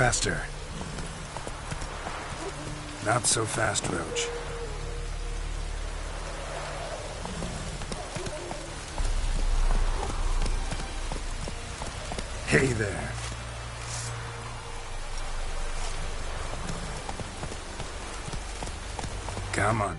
Faster. Not so fast, Roach. Hey there. Come on.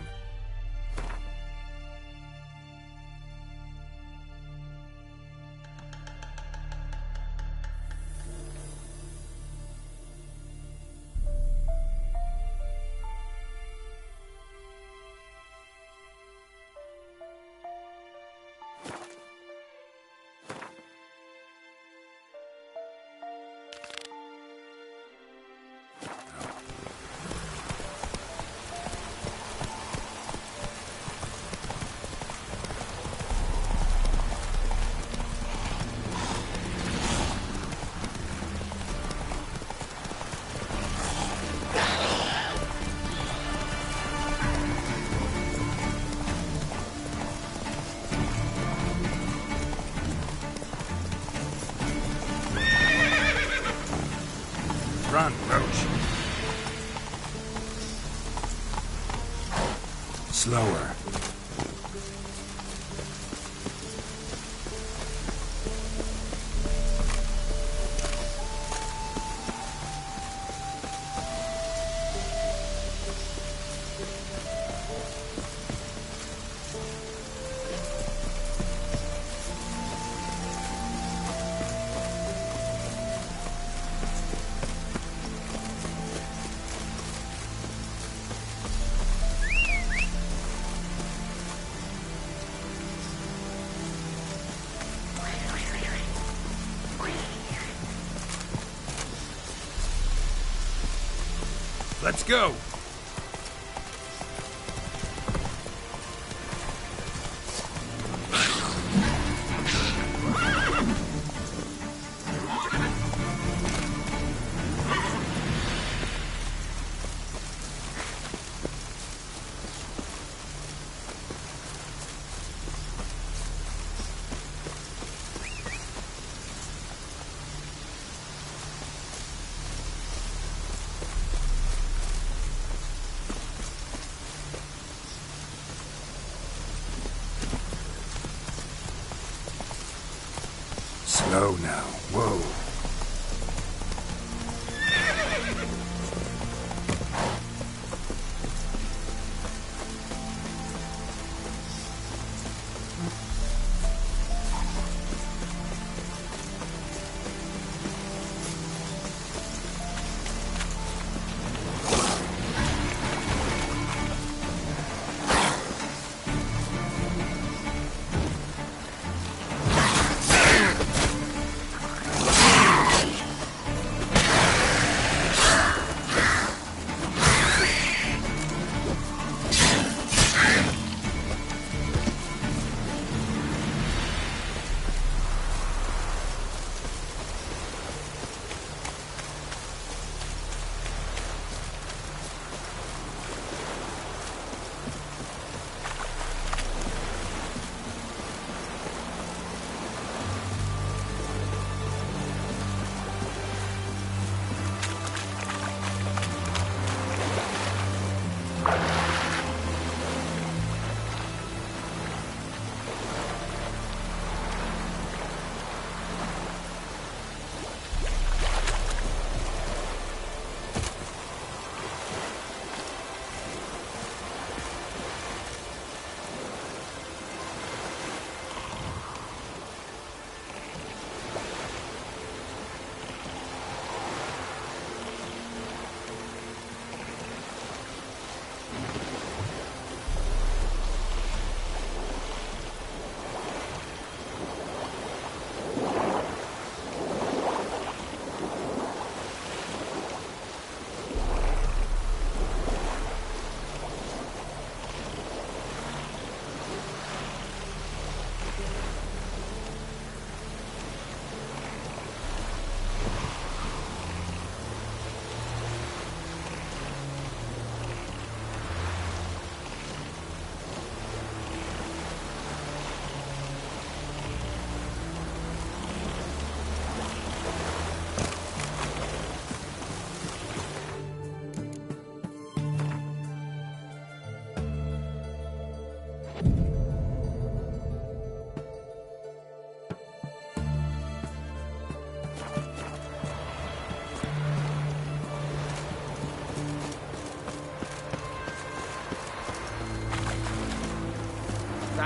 Run, Roach. Slower. Let's go! Slow now. Whoa.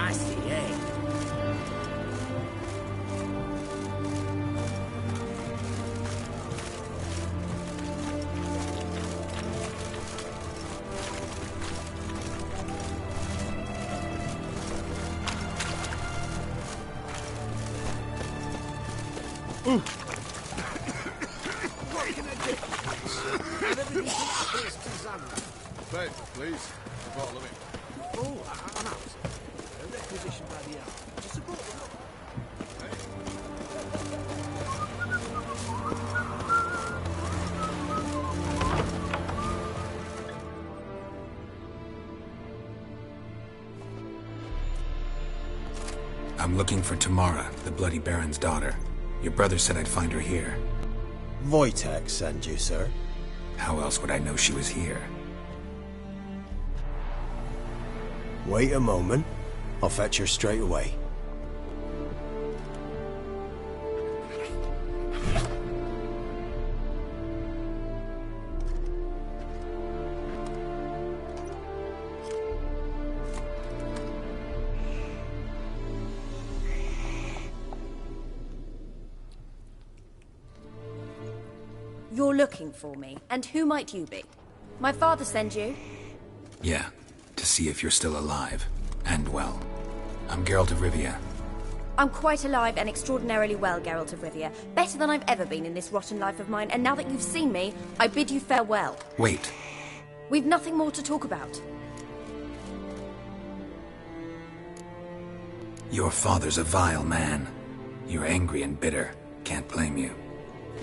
I see, eh? What can I do? With everything from apples to Zambia. Bed, please. A bottle of it. Oh, I'm out. A requisition by the hour. To support the law. I'm looking for Tamara, the Bloody Baron's daughter. Your brother said I'd find her here. Wojtek sent you, sir. How else would I know she was here? Wait a moment. I'll fetch her straight away. You're looking for me, and who might you be? My father sent you? Yeah, to see if you're still alive. And well. I'm Geralt of Rivia. I'm quite alive and extraordinarily well, Geralt of Rivia. Better than I've ever been in this rotten life of mine, and now that you've seen me, I bid you farewell. Wait. We've nothing more to talk about. Your father's a vile man. You're angry and bitter. Can't blame you.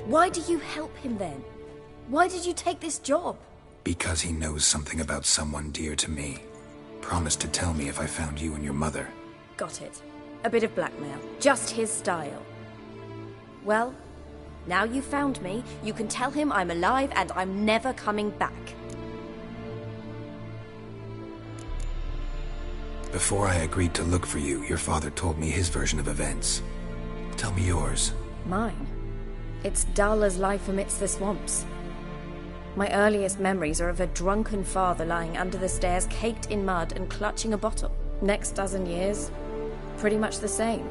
Why do you help him then? Why did you take this job? Because he knows something about someone dear to me. Promised to tell me if I found you and your mother. Got it. A bit of blackmail. Just his style. Well, now you've found me, you can tell him I'm alive and I'm never coming back. Before I agreed to look for you, your father told me his version of events. Tell me yours. Mine? It's dull as life amidst the swamps. My earliest memories are of a drunken father lying under the stairs, caked in mud and clutching a bottle. Next dozen years, pretty much the same.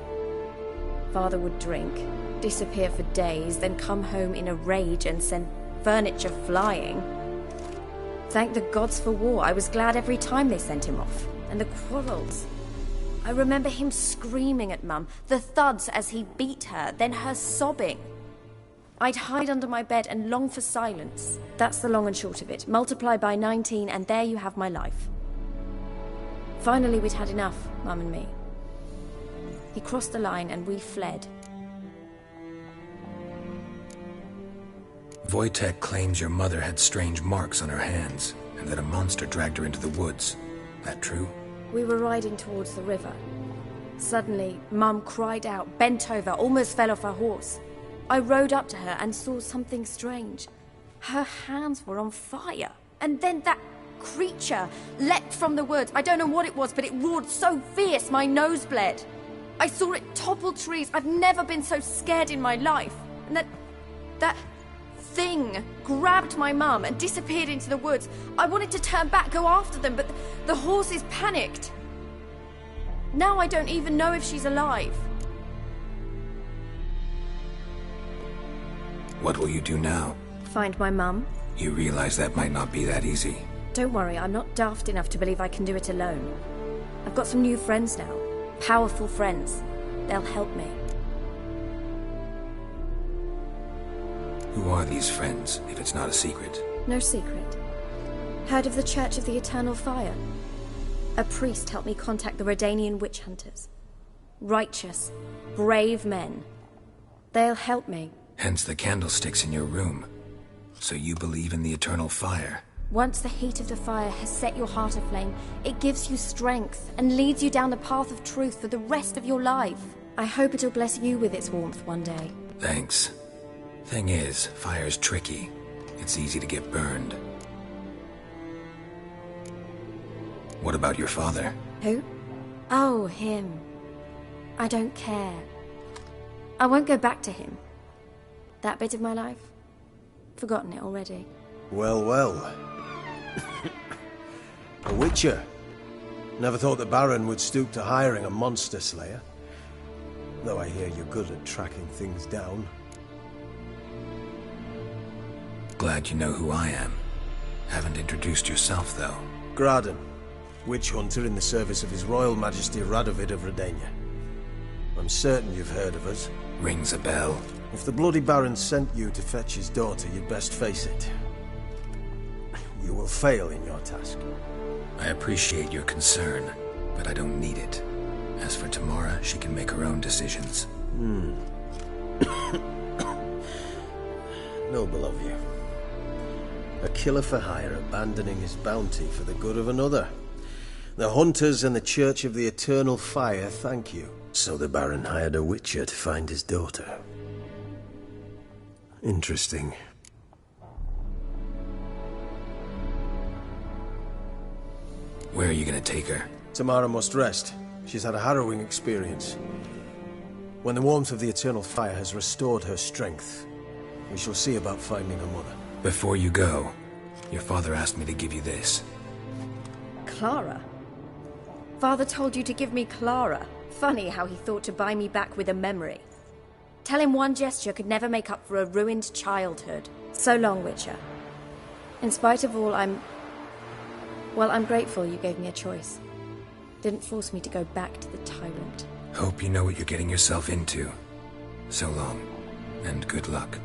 Father would drink, disappear for days, then come home in a rage and send furniture flying. Thank the gods for war. I was glad every time they sent him off. And the quarrels. I remember him screaming at Mum, the thuds as he beat her, then her sobbing. I'd hide under my bed and long for silence. That's the long and short of it. Multiply by 19 and there you have my life. Finally, we'd had enough, Mum and me. He crossed the line and we fled. Wojtek claims your mother had strange marks on her hands, and that a monster dragged her into the woods. That true? We were riding towards the river. Suddenly, Mum cried out, bent over, almost fell off her horse. I rode up to her and saw something strange. Her hands were on fire. And then that creature leapt from the woods. I don't know what it was, but it roared so fierce my nose bled. I saw it topple trees. I've never been so scared in my life. And that thing grabbed my mum and disappeared into the woods. I wanted to turn back, go after them, but the horses panicked. Now I don't even know if she's alive. What will you do now? Find my mum. You realize that might not be that easy. Don't worry, I'm not daft enough to believe I can do it alone. I've got some new friends now. Powerful friends. They'll help me. Who are these friends, if it's not a secret? No secret. Heard of the Church of the Eternal Fire? A priest helped me contact the Redanian witch hunters. Righteous, brave men. They'll help me. Hence the candlesticks in your room. So you believe in the eternal fire? Once the heat of the fire has set your heart aflame, it gives you strength and leads you down the path of truth for the rest of your life. I hope it'll bless you with its warmth one day. Thanks. Thing is, fire's tricky. It's easy to get burned. What about your father? Who? Oh, him. I don't care. I won't go back to him. That bit of my life? Forgotten it already. Well, well. A witcher. Never thought the Baron would stoop to hiring a monster slayer. Though I hear you're good at tracking things down. Glad you know who I am. Haven't introduced yourself, though. Graden, witch hunter in the service of His Royal Majesty Radovid of Redania. I'm certain you've heard of us. Rings a bell. If the Bloody Baron sent you to fetch his daughter, you'd best face it. You will fail in your task. I appreciate your concern, but I don't need it. As for Tamara, she can make her own decisions. Noble of you. A killer for hire abandoning his bounty for the good of another. The hunters and the Church of the Eternal Fire thank you. So the Baron hired a witcher to find his daughter. Interesting. Where are you gonna take her? Tamara must rest. She's had a harrowing experience. When the warmth of the Eternal Fire has restored her strength, we shall see about finding her mother. Before you go, your father asked me to give you this. Clara? Father told you to give me Clara. Funny how he thought to buy me back with a memory. Tell him one gesture could never make up for a ruined childhood. So long, Witcher. In spite of all, I'm grateful you gave me a choice. Didn't force me to go back to the tyrant. Hope you know what you're getting yourself into. So long, and good luck.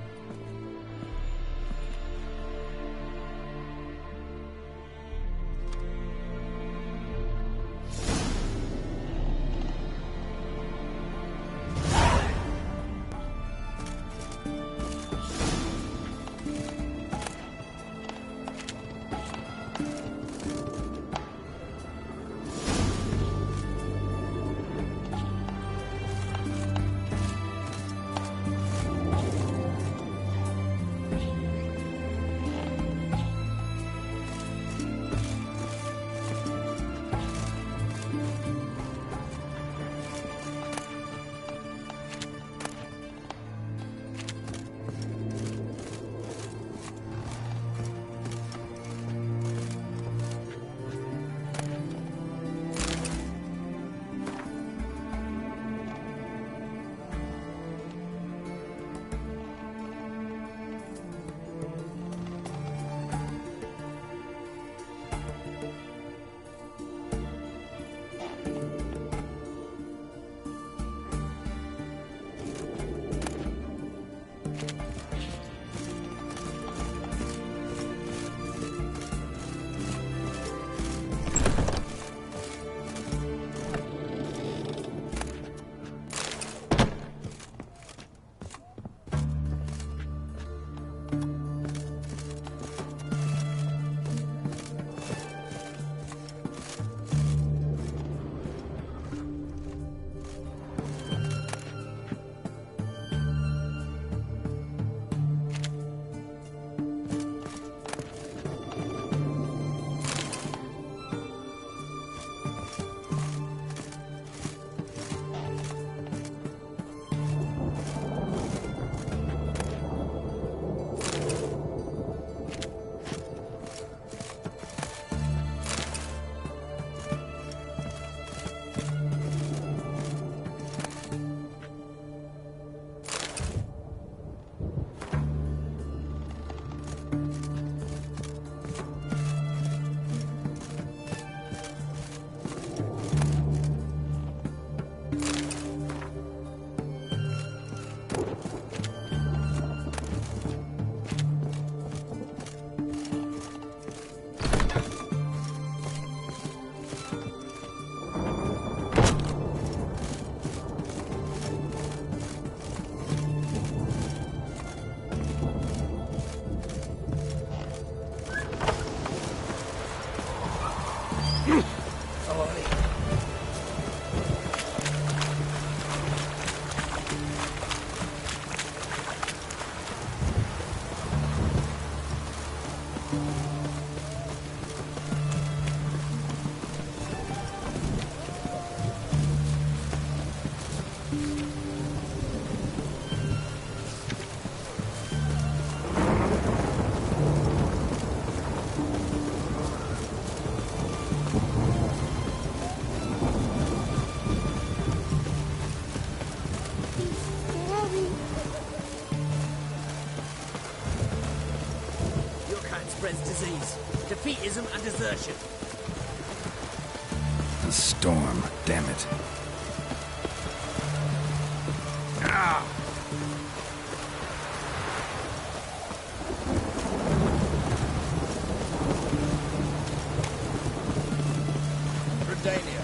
isn't a desertion. A storm, damn it. Ah! Redania.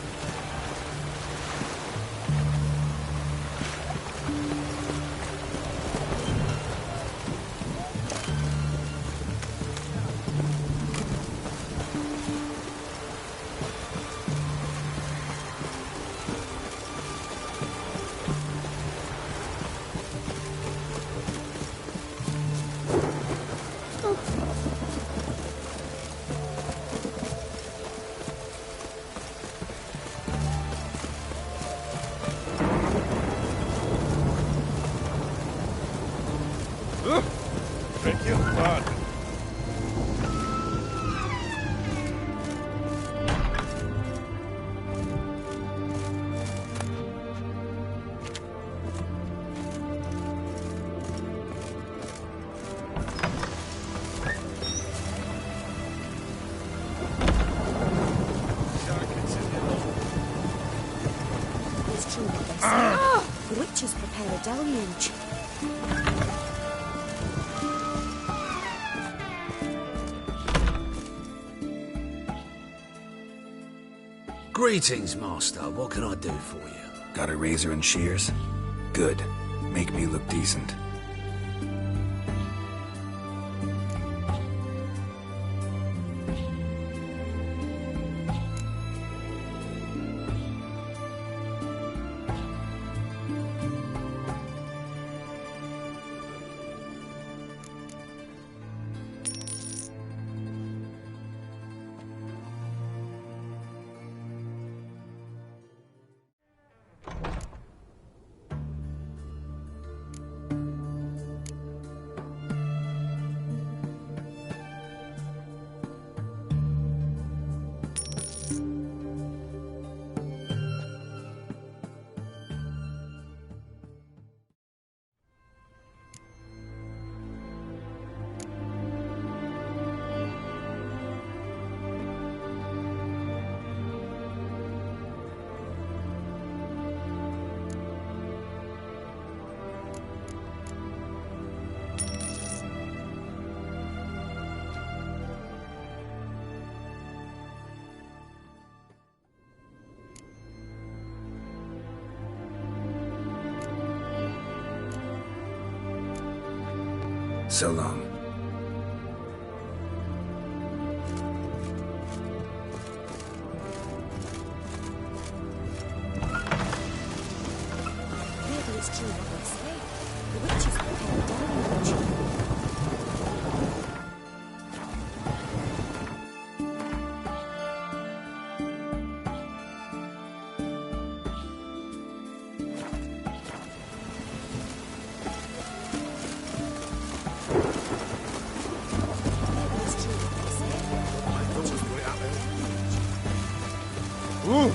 Beg your pardon. It's true what they say. The witches prepare a deluge. Greetings, Master. What can I do for you? Got a razor and shears? Good. Make me look decent. So long. Maybe it's true what they say. The witches prepare a deluge. Maybe it's true what they say. I thought we put it out there. Ooh!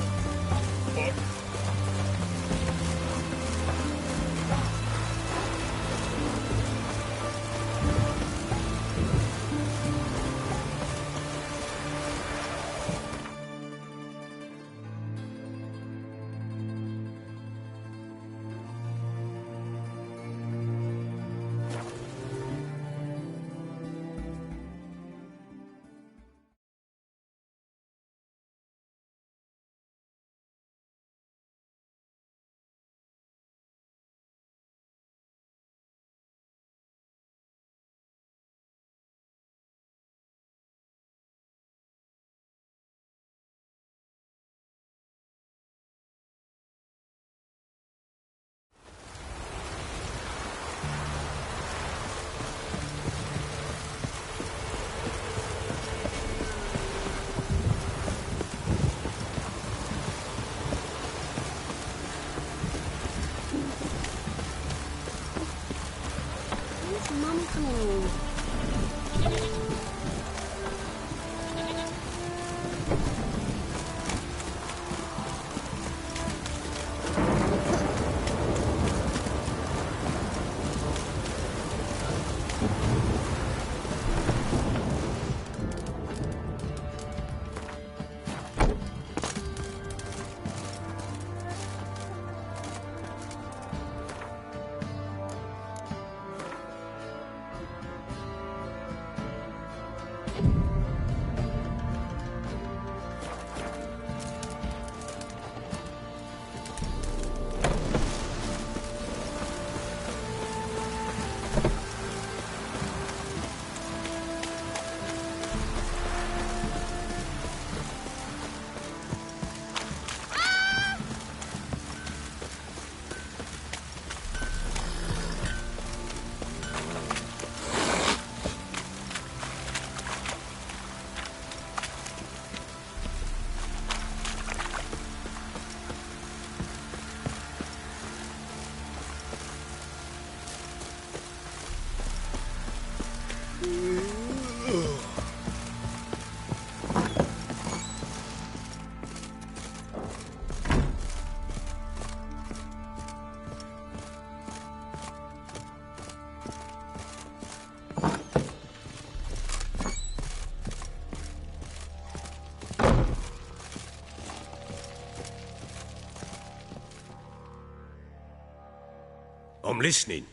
I'm listening.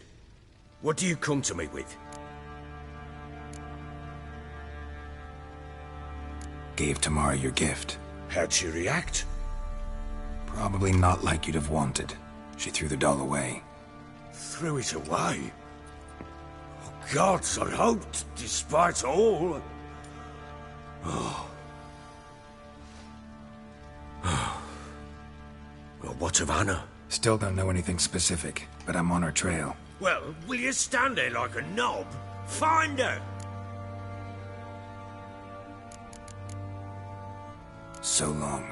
What do you come to me with? Gave Tamara your gift. How'd she react? Probably not like you'd have wanted. She threw the doll away. Threw it away? Oh, gods, I hoped, despite all... Oh. Well, what of Anna? Still don't know anything specific, but I'm on her trail. Well, will you stand there like a knob? Find her! So long.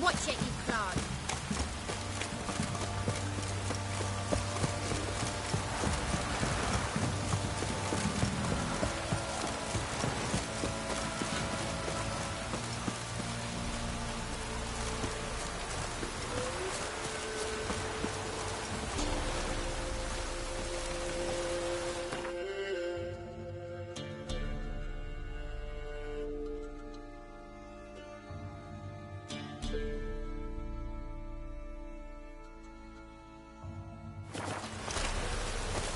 Watch it, you clod.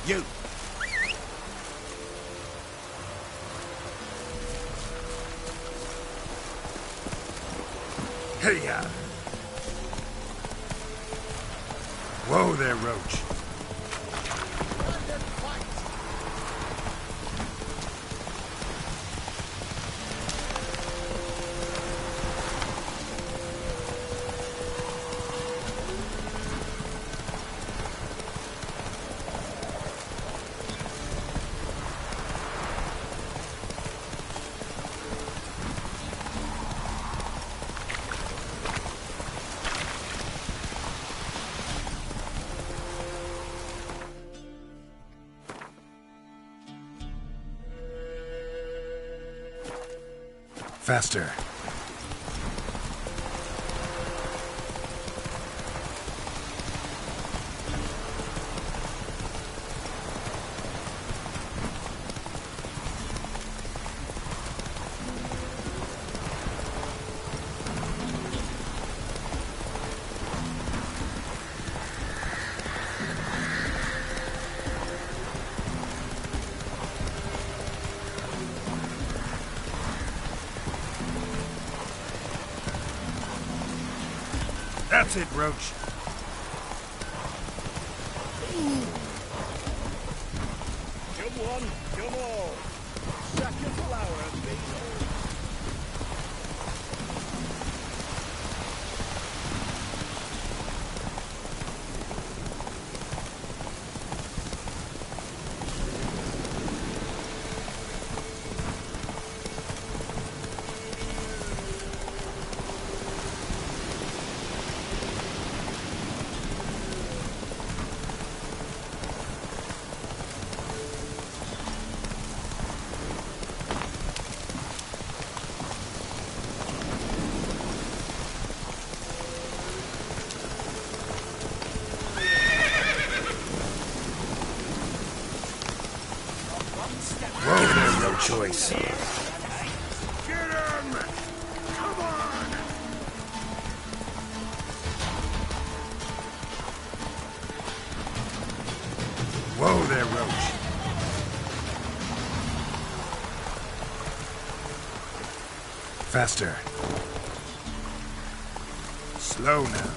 You! Hey-ya! Whoa there, Roach. Faster. That's it, Roach. Come one, come all. Sack a flower, be Give them no choice. Get him! Come on! Whoa there, Roach. Faster. Slow now.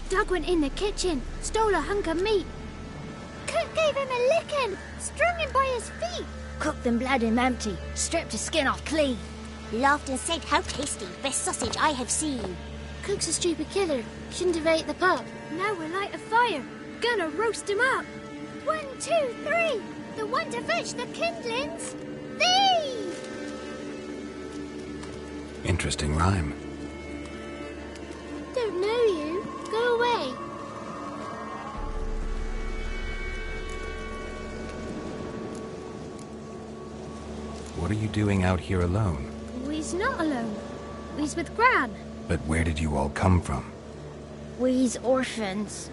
Doug went in the kitchen, stole a hunk of meat. Cook gave him a licking, strung him by his feet. Cooked and bled him empty, stripped his skin off clean. Laughed and said, "How tasty, best sausage I have seen." Cook's a stupid killer, shouldn't have ate the pup. Now we'll light a fire, gonna roast him up. 1, 2, 3, the one to fetch the kindlings. Thee! Interesting rhyme. Don't know you. Go away. What are you doing out here alone? We's not alone. We's with Gran. But where did you all come from? We's orphans.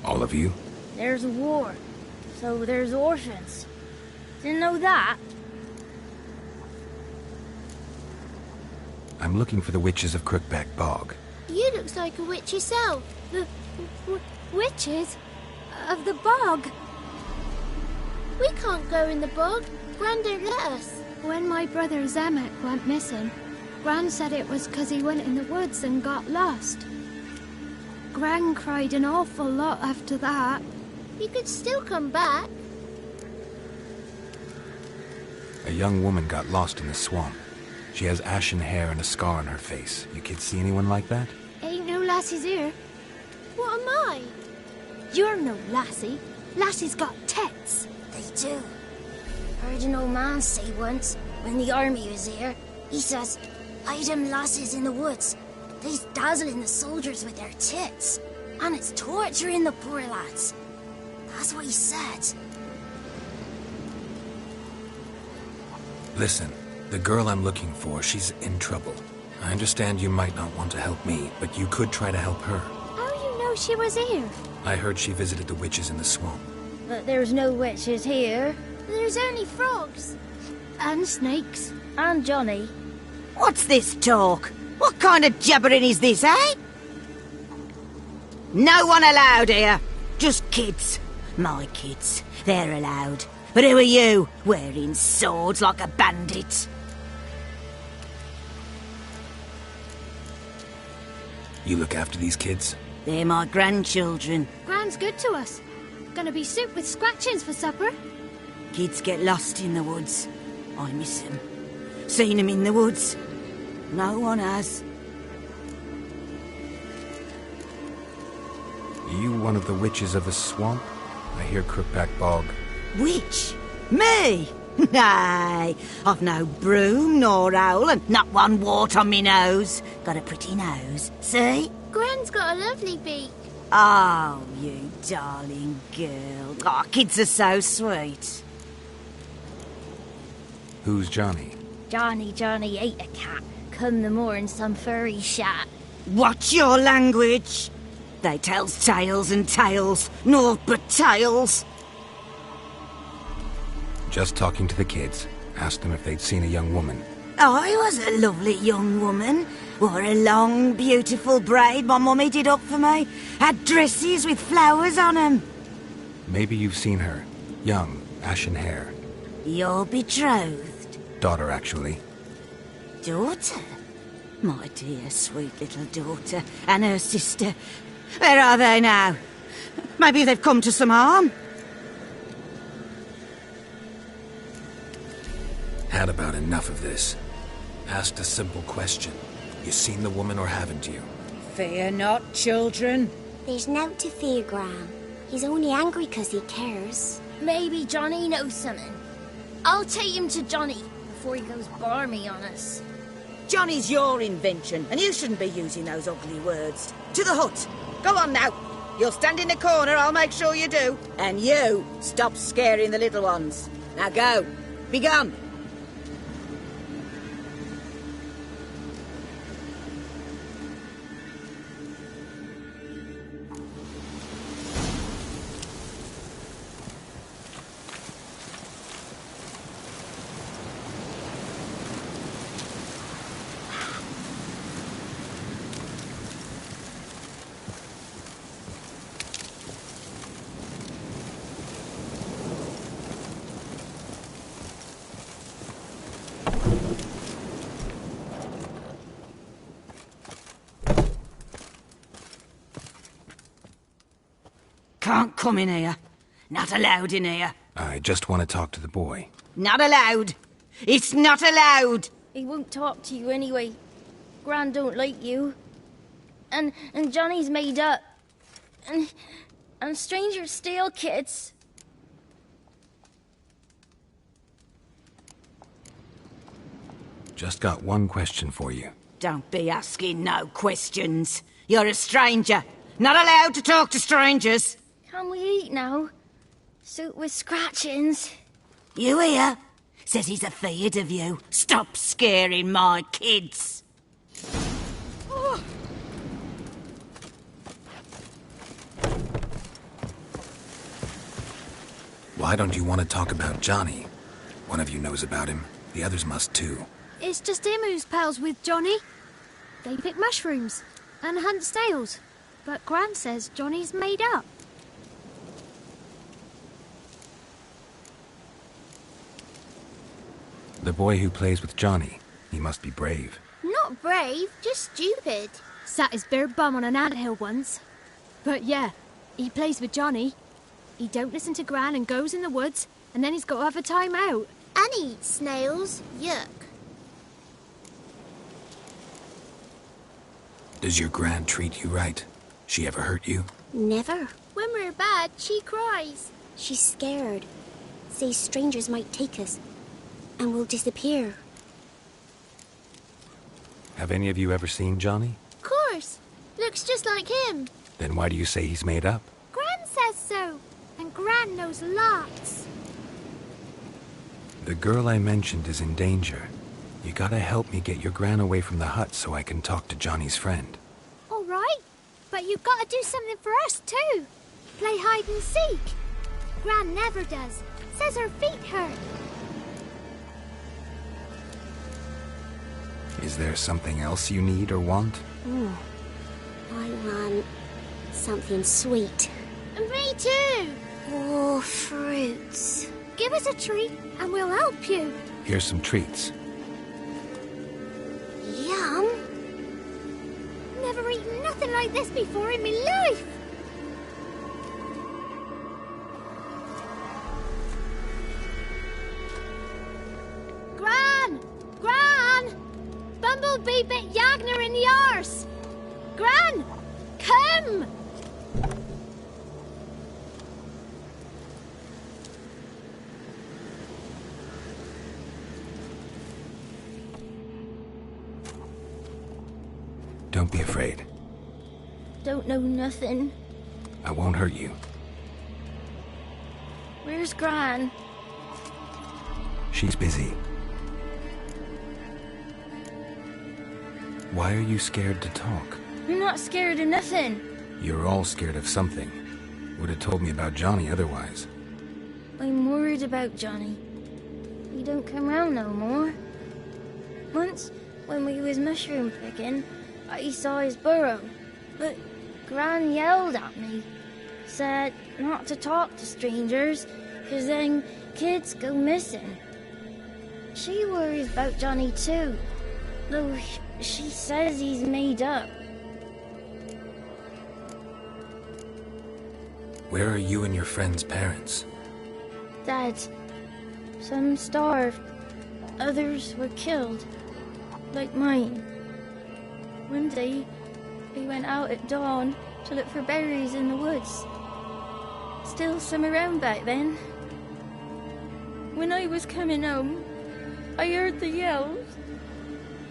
All of you? There's a war, so there's orphans. Didn't know that? I'm looking for the witches of Crookback Bog. You looks like a witch yourself. The witches of the bog. We can't go in the bog. Gran don't let us. When my brother Zemek went missing, Gran said it was 'cause he went in the woods and got lost. Gran cried an awful lot after that. You could still come back. A young woman got lost in the swamp. She has ashen hair and a scar on her face. You kids see anyone like that? Ain't no lassies here. What am I? You're no lassie. Lassies got tits. They do. Heard an old man say once, when the army was here, he says, "I them lasses in the woods. They's dazzling the soldiers with their tits. And it's torturing the poor lads." That's what he said. Listen, the girl I'm looking for, she's in trouble. I understand you might not want to help me, but you could try to help her. How you know she was here? I heard she visited the witches in the swamp. But there's no witches here. There's only frogs. And snakes. And Johnny. What's this talk? What kind of jabbering is this, eh? No one allowed here. Just kids. My kids. They're allowed. But who are you, wearing swords like a bandit? You look after these kids? They're my grandchildren. Gran's good to us. Gonna be soup with scratchings for supper. Kids get lost in the woods. I miss them. Seen them in the woods. No one has. You one of the witches of the swamp? I hear Crookback Bog. Witch? Me? Nay, I've no broom nor owl and not one wart on me nose. Got a pretty nose, see? Gran's got a lovely beak. Oh, you darling girl. Oh, kids are so sweet. Who's Johnny? Johnny ate a cat. Come the more in some furry shat. Watch your language. They tells tales and tales, naught but tales. Just talking to the kids. Asked them if they'd seen a young woman. I was a lovely young woman. Wore a long, beautiful braid my mummy did up for me. Had dresses with flowers on 'em. Maybe you've seen her. Young, ashen hair. You're betrothed. Daughter, actually. Daughter? My dear, sweet little daughter. And her sister. Where are they now? Maybe they've come to some harm. Had about enough of this. Asked a simple question. You seen the woman or haven't you? Fear not, children. There's nought to fear, Gran. He's only angry 'cause he cares. Maybe Johnny knows something. I'll take him to Johnny before he goes barmy on us. Johnny's your invention, and you shouldn't be using those ugly words. To the hut. Go on now. You'll stand in the corner, I'll make sure you do. And you, stop scaring the little ones. Now go. Be gone. Can't come in here. Not allowed in here. I just want to talk to the boy. Not allowed. It's not allowed. He won't talk to you anyway. Gran don't like you. And Johnny's made up. And strangers steal kids. Just got one question for you. Don't be asking no questions. You're a stranger. Not allowed to talk to strangers. Can we eat now? Soup with scratchings. You hear? Says he's afeard of you. Stop scaring my kids. Why don't you want to talk about Johnny? One of you knows about him. The others must too. It's just him who's pals with Johnny. They pick mushrooms and hunt snails. But Gran says Johnny's made up. The boy who plays with Johnny. He must be brave. Not brave, just stupid. Sat his bare bum on an anthill once. But yeah, he plays with Johnny. He don't listen to Gran and goes in the woods, and then he's got to have a time out. And he eats snails. Yuck. Does your Gran treat you right? She ever hurt you? Never. When we're bad, she cries. She's scared. Says strangers might take us. And we'll disappear. Have any of you ever seen Johnny? Of course. Looks just like him. Then why do you say he's made up? Gran says so. And Gran knows lots. The girl I mentioned is in danger. You gotta help me get your gran away from the hut so I can talk to Johnny's friend. All right, but you've got to do something for us too. Play hide and seek. Gran never does. Says her feet hurt. Is there something else you need or want? I want something sweet. Me too. Oh, fruits. Give us a treat and we'll help you. Here's some treats. Yum. Never eaten nothing like this before in my life. Gran! Gran! Bumblebee bit Yagner in the arse. Gran! Come! Don't be afraid. Don't know nothing. I won't hurt you. Where's Gran? She's busy. Why are you scared to talk? I'm not scared of nothing. You're all scared of something. Would have told me about Johnny otherwise. I'm worried about Johnny. He don't come round no more. Once, when we was mushroom picking, I saw his burrow, but Gran yelled at me. Said not to talk to strangers, 'cause then kids go missing. She worries about Johnny too, though she says he's made up. Where are you and your friend's parents? Dad, some starved, others were killed, like mine. One day, we went out at dawn to look for berries in the woods. Still some around back then. When I was coming home, I heard the yells.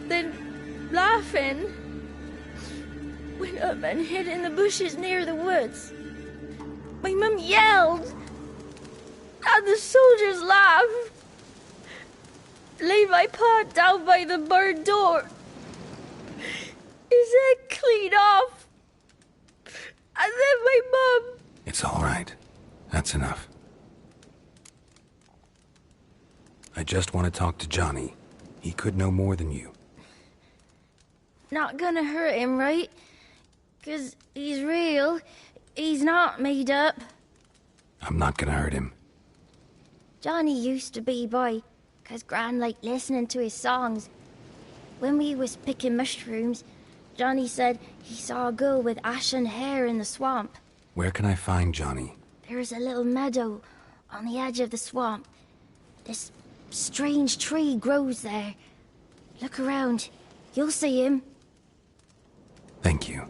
Then, laughing, went up and hid in the bushes near the woods. My mum yelled, and the soldiers laughed. Laid my pa down by the barn door. His head clean off. And then my mum... It's all right. That's enough. I just want to talk to Johnny. He could know more than you. Not gonna hurt him, right? 'Cause he's real. He's not made up. I'm not gonna hurt him. Johnny used to be by, 'cause Gran liked listening to his songs. When we was picking mushrooms, Johnny said he saw a girl with ashen hair in the swamp. Where can I find Johnny? There's a little meadow on the edge of the swamp. This strange tree grows there. Look around. You'll see him. Thank you.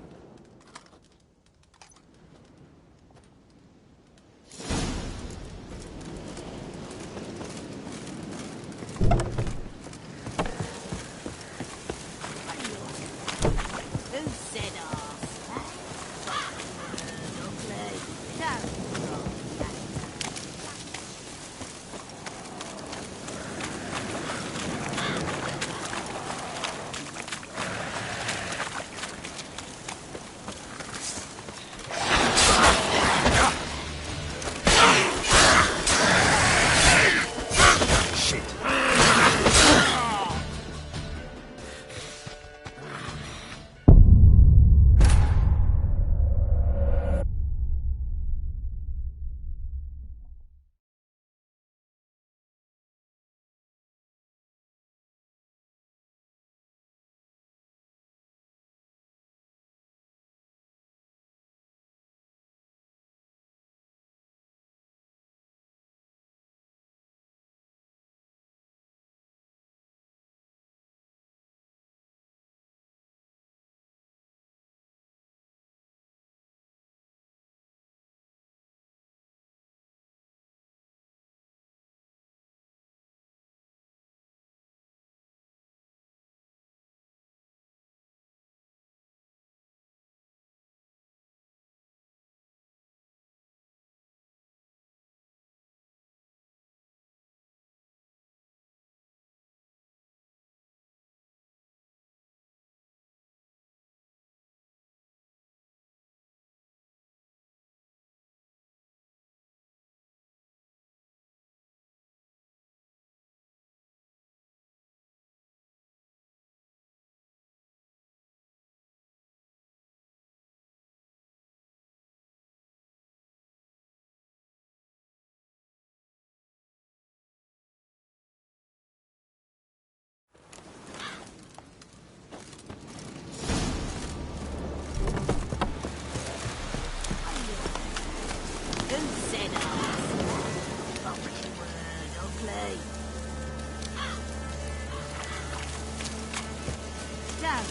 now.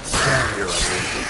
Stand your attention.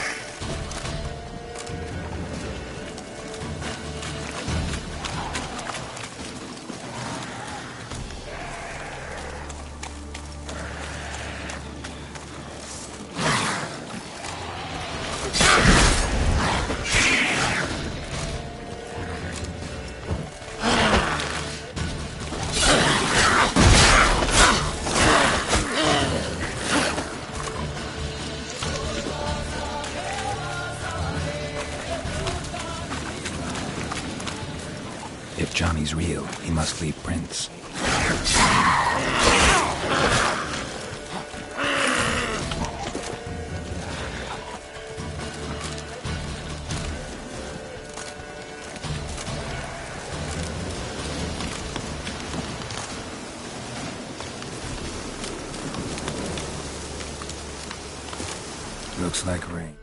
If Johnny's real, he must leave prints. Looks like rain.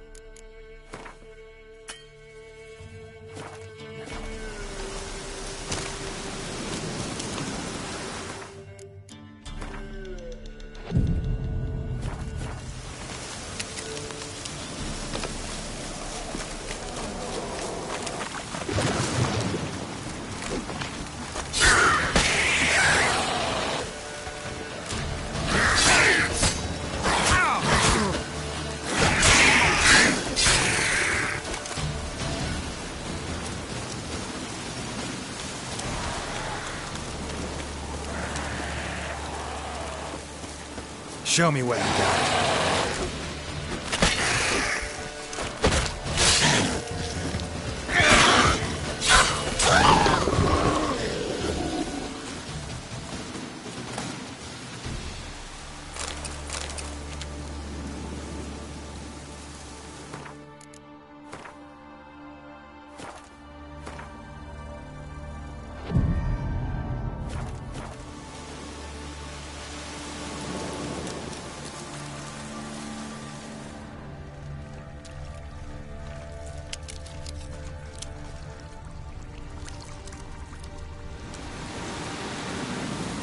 Show me what you got.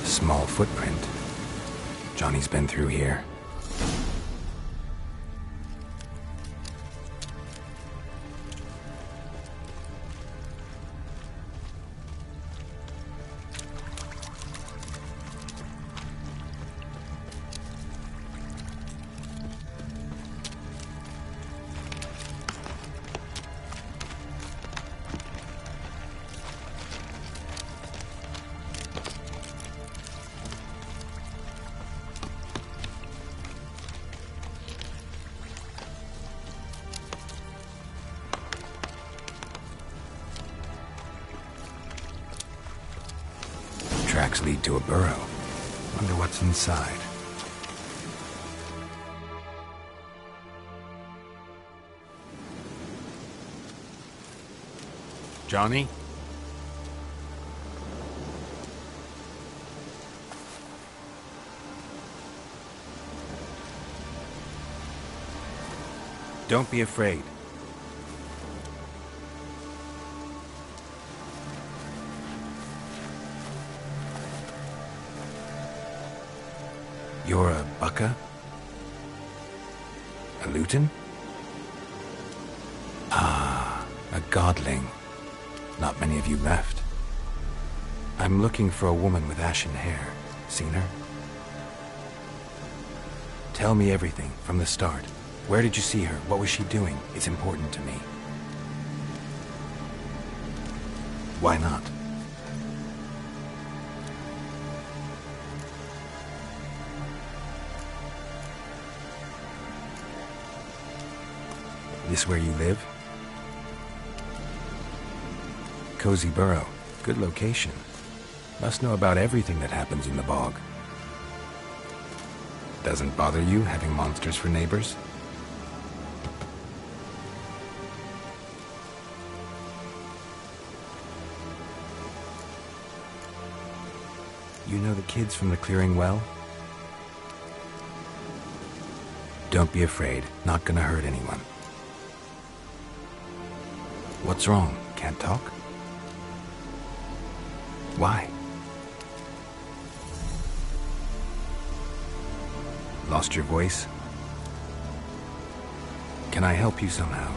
Small footprint. Johnny's been through here. Tracks lead to a burrow. Wonder what's inside. Johnny? Don't be afraid. You're a Bucka? A Luton? Ah, a godling. Not many of you left. I'm looking for a woman with ashen hair. Seen her? Tell me everything, from the start. Where did you see her? What was she doing? It's important to me. Why not? This where you live? Cozy burrow. Good location. Must know about everything that happens in the bog. Doesn't bother you having monsters for neighbors? You know the kids from the clearing well? Don't be afraid. Not gonna hurt anyone. What's wrong? Can't talk? Why? Lost your voice? Can I help you somehow?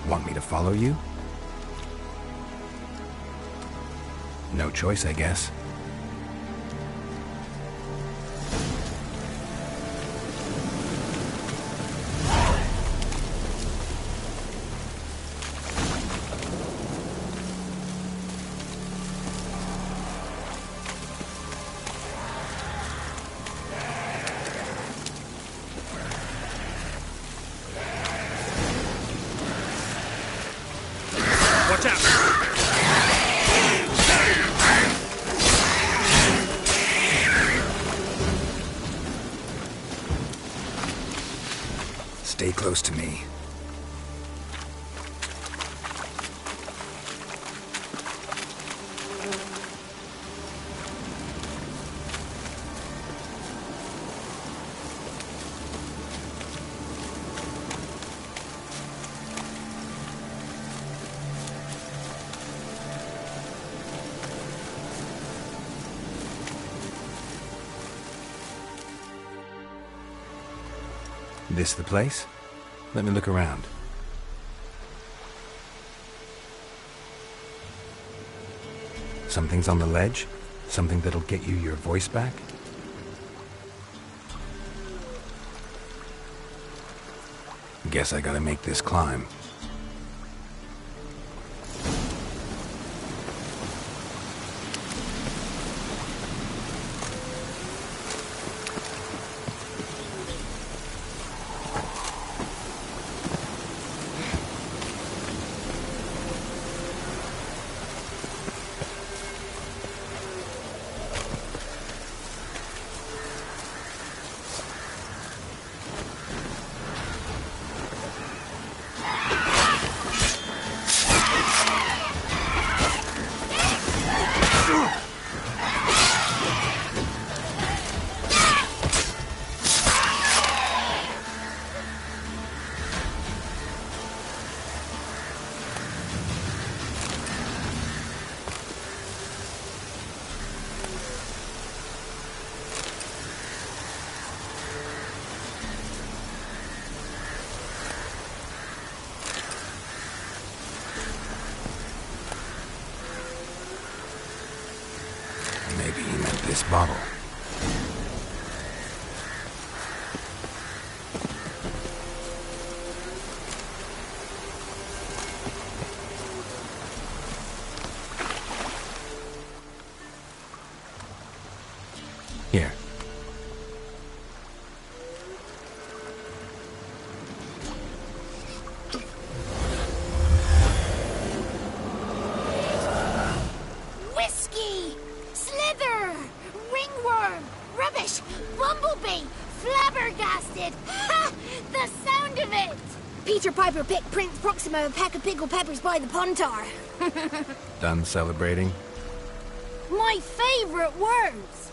Want me to follow you? No choice, I guess. Watch out! Stay close to me. This the place? Let me look around. Something's on the ledge? Something that'll get you your voice back? Guess I gotta make this climb. Maybe he meant this bottle. Here. Whiskey! Slither! Ringworm! Rubbish! Bumblebee! Flabbergasted! Ha! The sound of it! Peter Piper picked Prince Proximo a pack of pickled peppers by the Pontar. Done celebrating? My favourite words!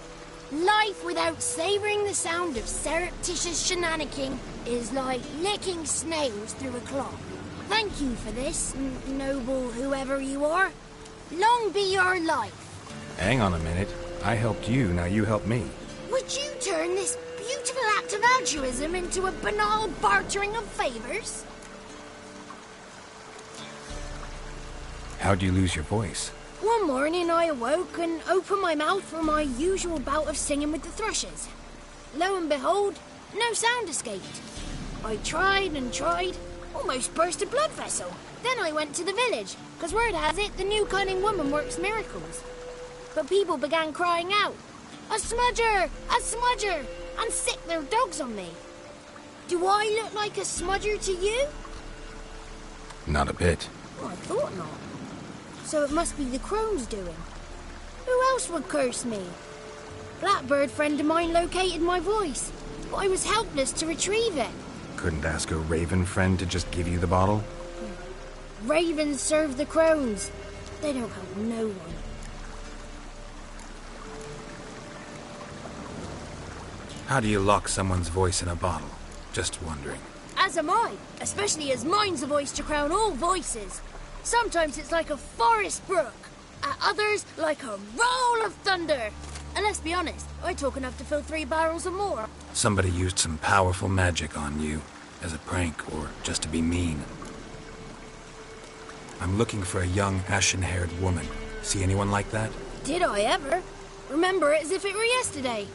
Life without savouring the sound of surreptitious shenanigans is like licking snails through a cloth. Thank you for this, noble whoever you are. Long be your life. Hang on a minute. I helped you, now you help me. Would you turn this beautiful act of altruism into a banal bartering of favours? How'd you lose your voice? One morning I awoke and opened my mouth for my usual bout of singing with the thrushes. Lo and behold, no sound escaped. I tried and tried, almost burst a blood vessel. Then I went to the village, because word has it the new cunning woman works miracles. But people began crying out, "A smudger! A smudger!" and sick their dogs on me. Do I look like a smudger to you? Not a bit. Well, I thought not. So it must be the crone's doing. Who else would curse me? Blackbird friend of mine located my voice, but I was helpless to retrieve it. Couldn't ask a raven friend to just give you the bottle? Ravens serve the crones. They don't help no one. How do you lock someone's voice in a bottle? Just wondering. As am I, especially as mine's a voice to crown all voices. Sometimes it's like a forest brook, at others like a roll of thunder. And let's be honest, I talk enough to fill 3 barrels or more. Somebody used some powerful magic on you, as a prank or just to be mean. I'm looking for a young, ashen-haired woman. See anyone like that? Did I ever? Remember it as if it were yesterday.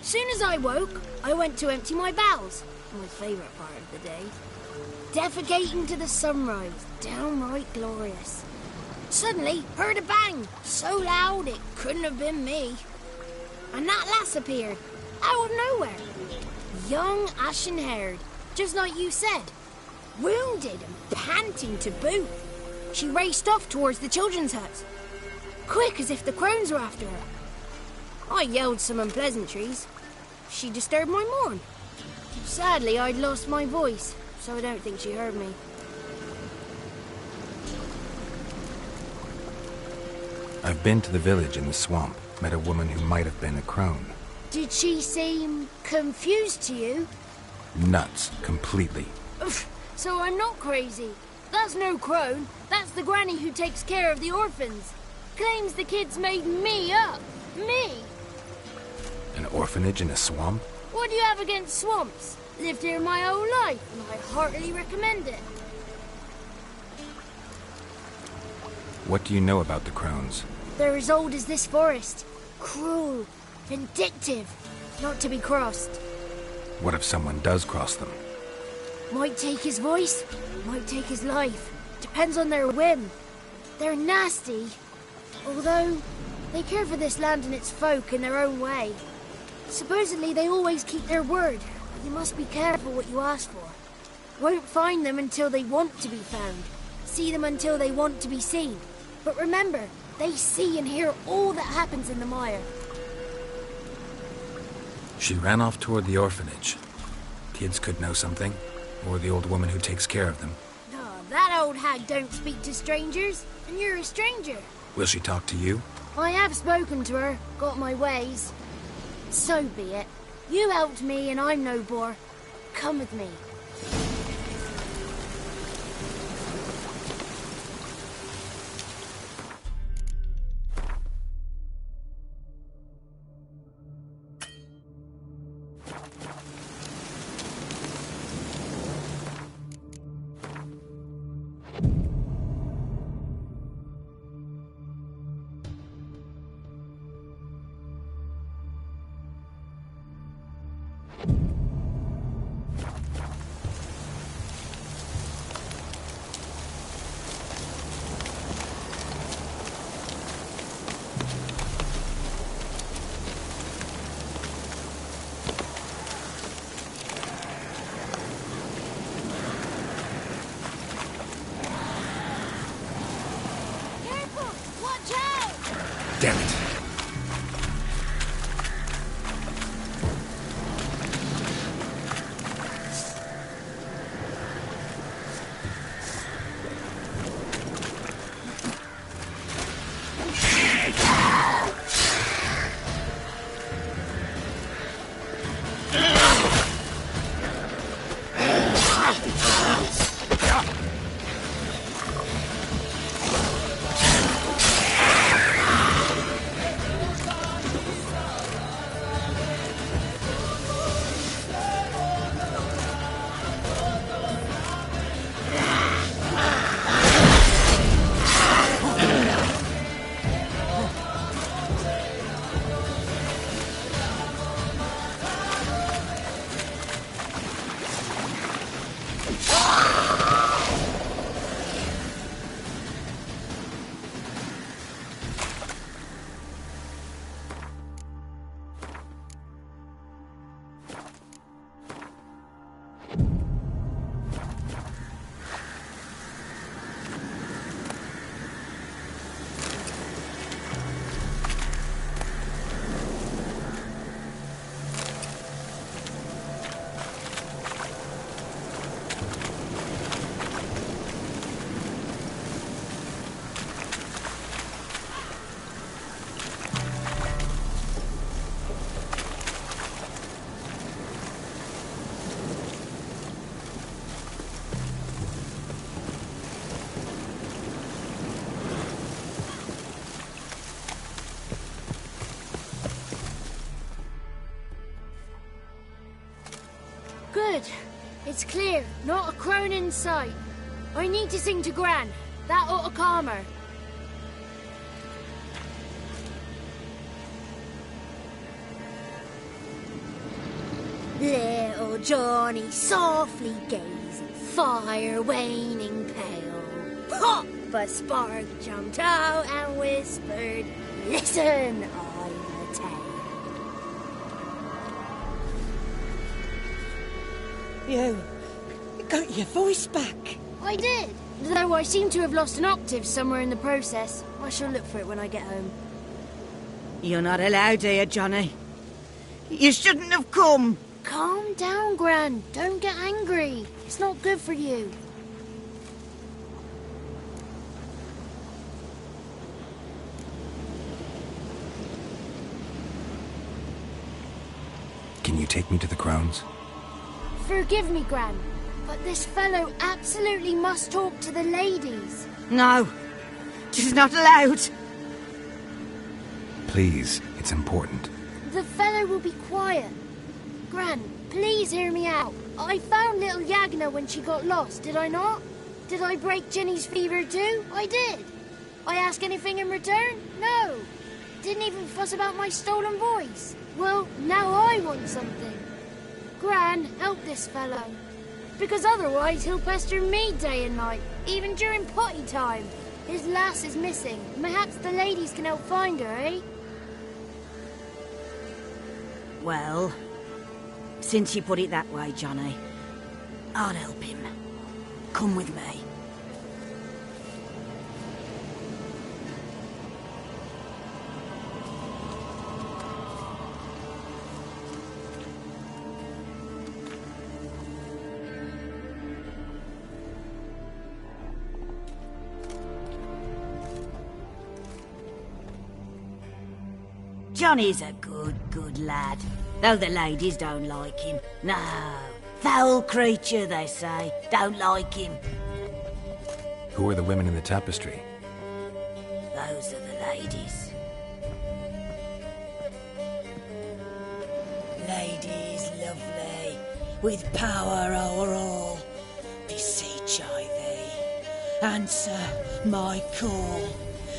Soon as I woke, I went to empty my bowels. My favourite part of the day. Defecating to the sunrise. Downright glorious. Suddenly, heard a bang. So loud it couldn't have been me. And that lass appeared. Out of nowhere. Young, ashen-haired. Just like you said. Wounded and panting to boot. She raced off towards the children's huts. Quick as if the crones were after her. I yelled some unpleasantries. She disturbed my morn. Sadly, I'd lost my voice, so I don't think she heard me. I've been to the village in the swamp. Met a woman who might have been a crone. Did she seem confused to you? Nuts, completely. So I'm not crazy. That's no crone. That's the granny who takes care of the orphans. Claims the kids made me up. Me! An orphanage in a swamp? What do you have against swamps? Lived here my whole life, and I heartily recommend it. What do you know about the crones? They're as old as this forest. Cruel, vindictive, not to be crossed. What if someone does cross them? Might take his voice, might take his life. Depends on their whim. They're nasty, although they care for this land and its folk in their own way. Supposedly they always keep their word, but you must be careful what you ask for. Won't find them until they want to be found. See them until they want to be seen. But remember, they see and hear all that happens in the mire. She ran off toward the orphanage. Kids could know something, or the old woman who takes care of them. Oh, that old hag don't speak to strangers, and you're a stranger. Will she talk to you? I have spoken to her, got my ways. So be it. You helped me and I'm no bore. Come with me. Damn it. Good. It's clear. Not a crone in sight. I need to sing to Gran. That ought to calm her. Little Johnny softly gazing, fire waning pale. Pop! A spark jumped out and whispered, "Listen, I'm a tale." You got your voice back. I did. Though I seem to have lost an octave somewhere in the process. I shall look for it when I get home. You're not allowed here, Johnny. You shouldn't have come. Calm down, Gran. Don't get angry. It's not good for you. Can you take me to the Crones? Forgive me, Gran, but this fellow absolutely must talk to the ladies. No, she's not allowed. Please, it's important. The fellow will be quiet. Gran, please hear me out. I found little Yagna when she got lost, did I not? Did I break Jenny's fever too? I did. I ask anything in return? No. Didn't even fuss about my stolen voice. Well, now I want something. Gran, help this fellow. Because otherwise he'll pester me day and night, even during potty time. His lass is missing. Perhaps the ladies can help find her, eh? Well, since you put it that way, Johnny, I'll help him. Come with me. Johnny's a good lad, though the ladies don't like him. No, foul creature, they say. Don't like him. Who are the women in the tapestry? Those are the ladies. Ladies lovely, with power o'er all. Beseech I thee, answer my call.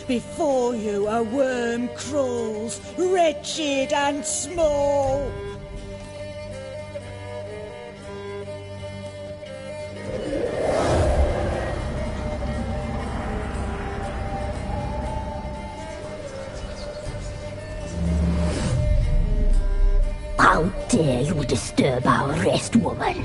Before you a worm crawls, wretched and small. How dare you disturb our rest, woman?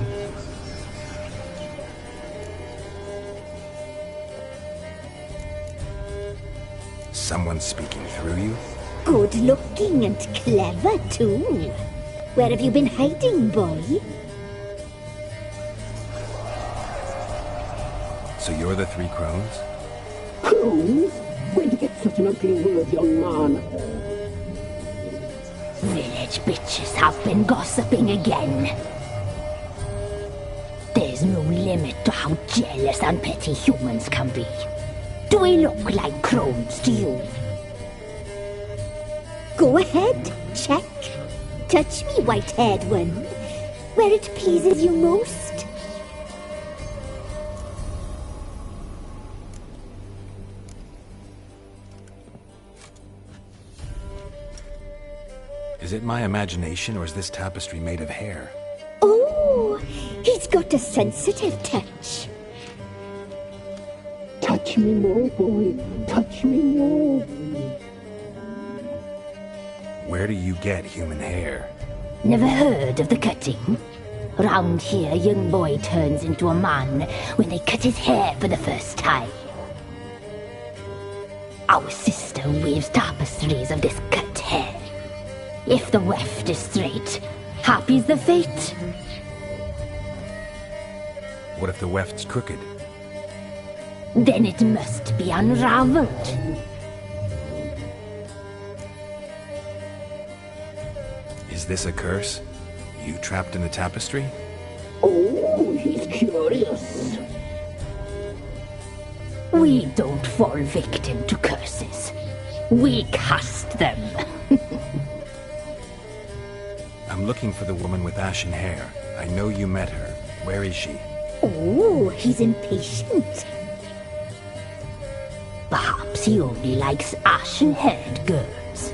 Someone speaking through you? Good looking and clever, too. Where have you been hiding, boy? So you're the Three Crones? Crones? Where'd you get such an ugly word, young man? Village bitches have been gossiping again. There's no limit to how jealous and petty humans can be. Do we look like crones to you? Go ahead, check. Touch me, white-haired one, where it pleases you most. Is it my imagination, or is this tapestry made of hair? Oh, he's got a sensitive touch. Touch me more, boy. Touch me more. Where do you get human hair? Never heard of the cutting? Round here, a young boy turns into a man when they cut his hair for the first time. Our sister weaves tapestries of this cut hair. If the weft is straight, happy's the fate. What if the weft's crooked? Then it must be unraveled. Is this a curse? You trapped in the tapestry? Oh, he's curious. We don't fall victim to curses. We cast them. I'm looking for the woman with ashen hair. I know you met her. Where is she? Oh, he's impatient. Perhaps he only likes ashen-haired girls.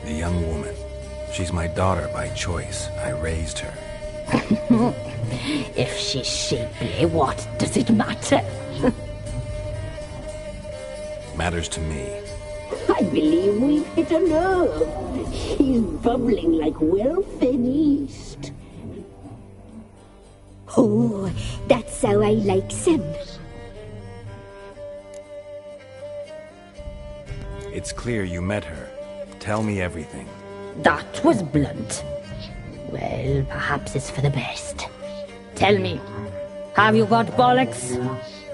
The young woman. She's my daughter by choice. I raised her. If she's shapely, what does it matter? Matters to me. I believe we've hit a nerve. She's bubbling like well-fed yeast. Oh, that's how I likes him. It's clear you met her. Tell me everything. That was blunt. Well, perhaps it's for the best. Tell me, have you got bollocks?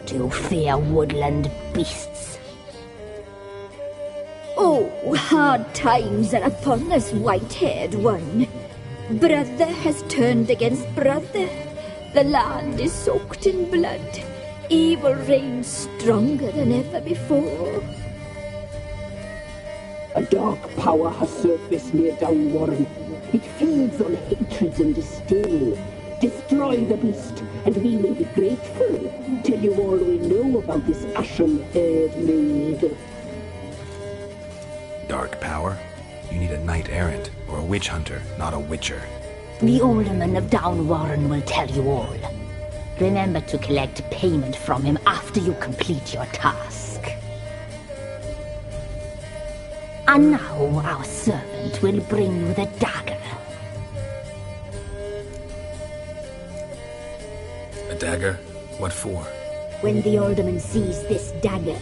Do you fear woodland beasts? Oh, hard times are upon us, white-haired one. Brother has turned against brother. The land is soaked in blood. Evil reigns stronger than ever before. A dark power has surfaced near Downwarren. It feeds on hatreds and disdain. Destroy the beast, and we will be grateful. Tell you all we know about this ashen-haired maid. Dark power? You need a knight-errant, or a witch-hunter, not a witcher. The alderman of Downwarren will tell you all. Remember to collect payment from him after you complete your task. And now our servant will bring you the dagger. A dagger? What for? When the alderman sees this dagger,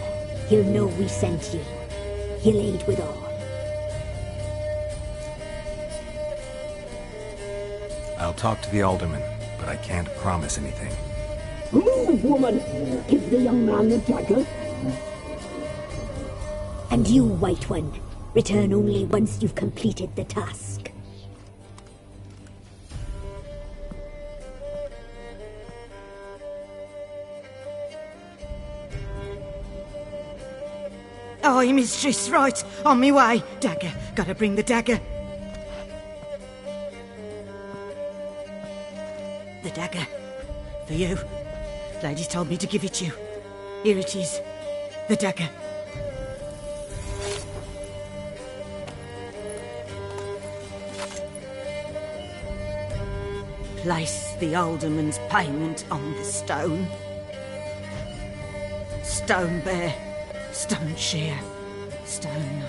he'll know we sent you. He'll aid with all. I'll talk to the alderman, but I can't promise anything. Move, woman! Give the young man the dagger. And you, White One, return only once you've completed the task. Aye, mistress, right. On me way. Dagger. Gotta bring the dagger. The dagger. For you. Lady told me to give it you. Here it is. The dagger. Place the alderman's payment on the stone. Stone bear. Stone shear, stone